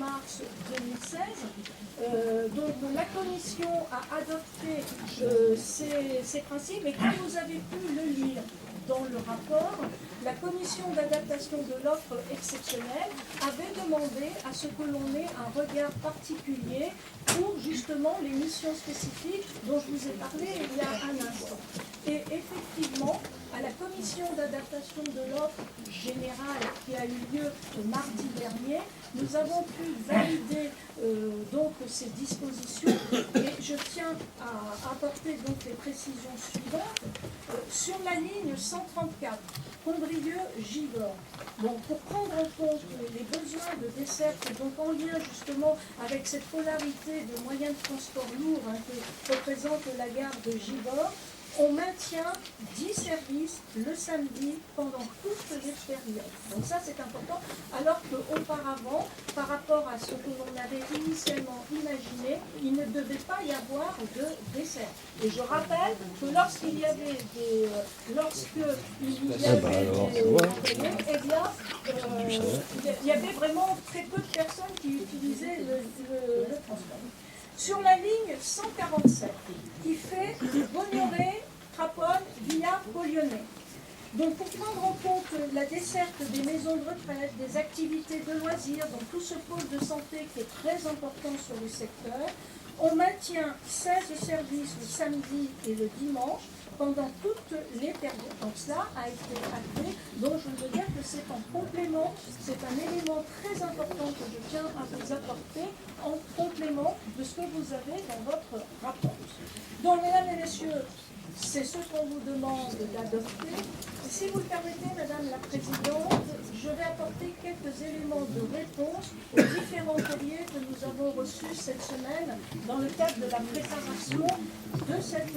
mars 2016. Donc la Commission a adopté ces principes, et comme vous avez pu le lire dans le rapport, la Commission d'adaptation de l'offre exceptionnelle avait demandé à ce que l'on ait un regard particulier pour justement les missions spécifiques dont je vous ai parlé il y a un instant. Et effectivement, à la Commission d'adaptation de l'offre générale qui a eu lieu mardi dernier, nous avons pu valider donc ces dispositions, et je tiens à apporter donc les précisions suivantes. Sur la ligne 134, Condrieu-Givors, donc pour prendre en compte les besoins de desserte, donc en lien justement avec cette polarité de moyens de transport lourds que représente la gare de Givors, on maintient 10 services le samedi pendant toutes les périodes. Donc ça c'est important, alors qu'auparavant, par rapport à ce que l'on avait initialement imaginé, il ne devait pas y avoir de dessert. Et je rappelle que lorsqu'il y avait des il y avait vraiment très peu de personnes qui utilisaient le transport. Sur la ligne 147, qui fait Bognoré-Craponne via Beaulionnais. Donc pour prendre en compte la desserte des maisons de retraite, des activités de loisirs, donc tout ce pôle de santé qui est très important sur le secteur, on maintient 16 services le samedi et le dimanche pendant toutes les périodes. Donc cela a été acté, donc je veux dire que c'est en complément, c'est un élément très important que je tiens à vous apporter en complément de ce que vous avez dans votre rapport. Donc mesdames et messieurs, c'est ce qu'on vous demande d'adopter. Si vous le permettez, Madame la Présidente, je vais apporter quelques éléments de réponse aux différents courriers que nous avons reçus cette semaine dans le cadre de la préparation de cette